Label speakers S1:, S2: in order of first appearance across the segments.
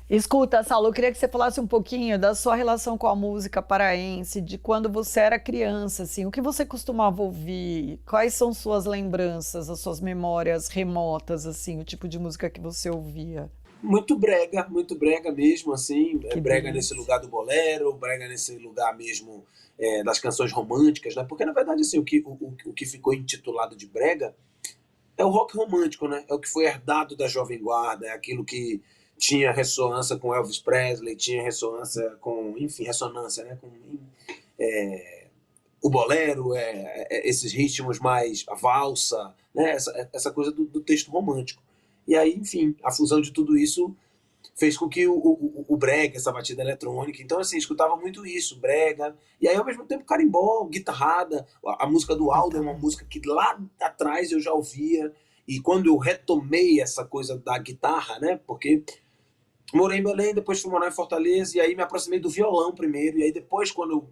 S1: Escuta, Saulo, eu queria que você falasse um pouquinho da sua relação com a música paraense, de quando você era criança, assim, o que você costumava ouvir? Quais são suas lembranças, as suas memórias remotas, assim, o tipo de música que você ouvia?
S2: Muito brega mesmo, assim,
S1: Que
S2: brega nesse
S1: delícia.
S2: lugar do bolero, brega nesse lugar mesmo das canções românticas, né? Porque na verdade, assim, o que ficou intitulado de brega é o rock romântico, né? É o que foi herdado da Jovem Guarda, é aquilo que tinha ressonância com Elvis Presley, tinha ressonância com, enfim, ressonância, né? Com o bolero, esses ritmos mais a valsa, né? Essa coisa do texto romântico. E aí, enfim, a fusão de tudo isso fez com que o brega, essa batida eletrônica, então assim, escutava muito isso, brega, e aí ao mesmo tempo carimbó, guitarrada, a música do Aldo é uma
S1: Guitarra.
S2: música que lá atrás eu já ouvia, e quando eu retomei essa coisa da guitarra, né, porque morei em Belém, depois fui morar em Fortaleza, e aí me aproximei do violão primeiro, e aí depois quando eu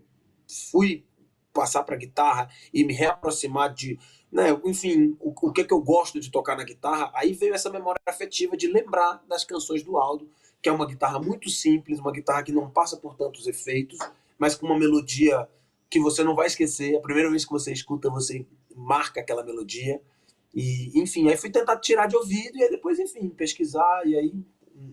S2: fui passar para guitarra e me reaproximar de, né, enfim, o que é que eu gosto de tocar na guitarra, aí veio essa memória afetiva de lembrar das canções do Aldo, que é uma guitarra muito simples, uma guitarra que não passa por tantos efeitos, mas com uma melodia que você não vai esquecer. A primeira vez que você escuta, você marca aquela melodia. E, enfim, aí fui tentar tirar de ouvido e aí depois, enfim, pesquisar e aí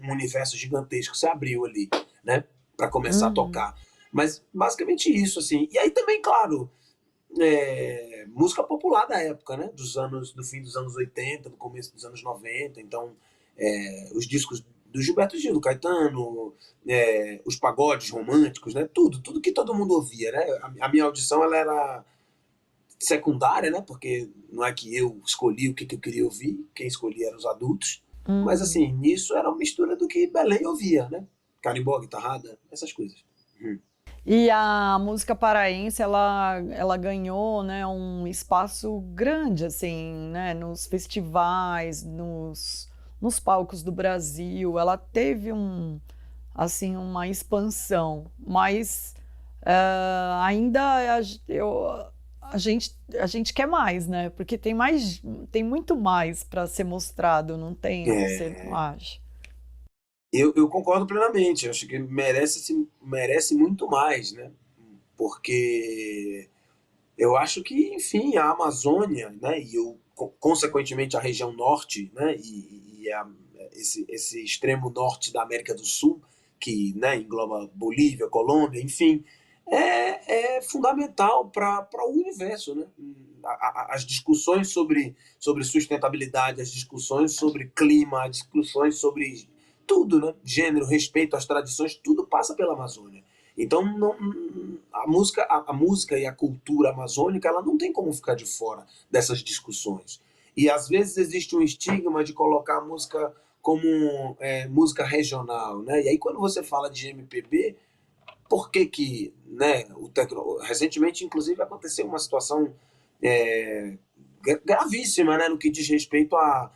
S2: um universo gigantesco se abriu ali, né, para começar a
S1: Uhum.
S2: tocar. Mas basicamente isso, assim. E aí também, claro, música popular da época, né? Do fim dos anos 80, do começo dos anos 90. Então, os discos do Gilberto Gil, do Caetano, os pagodes românticos, né? Tudo que todo mundo ouvia, né? A minha audição ela era secundária, né? Porque não é que eu escolhi o que eu queria ouvir, quem escolhia eram os adultos. Mas
S1: Uhum.
S2: assim, nisso era uma mistura do que Belém ouvia, né? Carimbó, guitarrada, essas coisas.
S1: E a música paraense, ela ganhou, né, um espaço grande, assim, né, nos festivais, nos palcos do Brasil. Ela teve assim, uma expansão, mas ainda a gente quer mais, né? Porque tem muito mais para ser mostrado, não tem? Você não
S2: É,
S1: acha?
S2: eu concordo plenamente. Eu acho que merece muito mais, né? Porque eu acho que, enfim, a Amazônia, né? Consequentemente, a região norte, né? Esse extremo norte da América do Sul, que, né, engloba Bolívia, Colômbia, enfim, é fundamental para o universo, né? As discussões sobre sustentabilidade, as discussões sobre clima, as discussões sobre tudo, né? Gênero, respeito às tradições, tudo passa pela Amazônia. Então, não, a música e a cultura amazônica ela não tem como ficar de fora dessas discussões. E às vezes existe um estigma de colocar a música como música regional, né? E aí quando você fala de MPB, por que que, né, recentemente inclusive aconteceu uma situação é, gravíssima, né, no que diz respeito a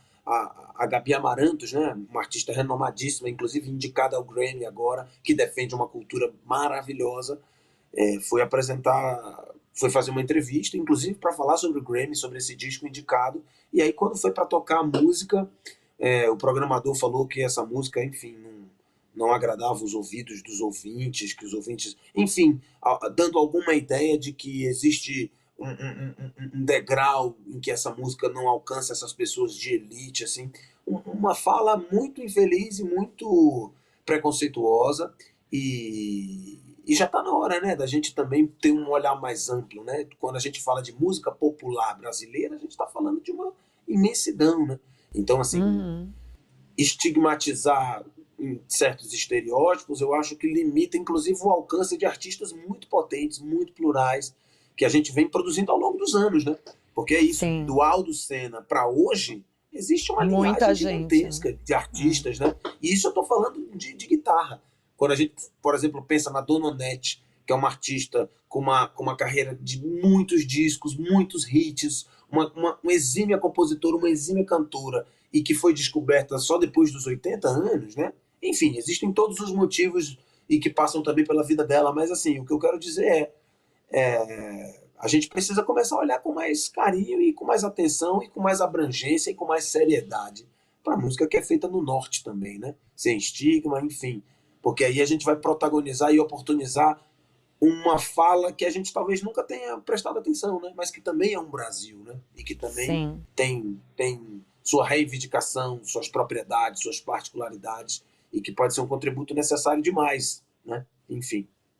S2: Gabi Amarantos, né, uma artista renomadíssima, inclusive indicada ao Grammy agora, que defende uma cultura maravilhosa, foi apresentar, foi fazer uma entrevista, inclusive para falar sobre o Grammy, sobre esse disco indicado, e aí quando foi para tocar a música, o programador falou que essa música, enfim, não agradava os ouvidos dos ouvintes, que os ouvintes, enfim, dando alguma ideia de que existe um degrau em que essa música não alcança essas pessoas de elite, assim, uma fala muito infeliz e muito preconceituosa e já está na hora, né, da gente também ter um olhar mais amplo, né? Quando a gente fala de música popular brasileira, a gente está falando de uma imensidão, né? Então, assim,
S1: Uhum.
S2: estigmatizar em certos estereótipos, eu acho que limita, inclusive, o alcance de artistas muito potentes, muito plurais, que a gente vem produzindo ao longo dos anos, né? Porque é isso,
S1: Sim,
S2: do Aldo Senna para hoje, existe uma linhagem
S1: muita gente, né?
S2: gigantesca de
S1: É.
S2: artistas, né? E isso eu estou falando de guitarra. Quando a gente, por exemplo, pensa na Dona Onete, que é uma artista com uma carreira de muitos discos, muitos hits, uma exímia compositora, uma exímia cantora, e que foi descoberta só depois dos 80 anos, né? Enfim, existem todos os motivos e que passam também pela vida dela, mas assim, o que eu quero dizer a gente precisa começar a olhar com mais carinho e com mais atenção e com mais abrangência e com mais seriedade para música que é feita no norte também, né? Sem estigma, enfim. Porque aí a gente vai protagonizar e oportunizar uma fala que a gente talvez nunca tenha prestado atenção, né? Mas que também é um Brasil, né? E que também
S1: Sim.
S2: tem sua reivindicação, suas propriedades, suas particularidades, e que pode ser um contributo necessário demais, né? Enfim.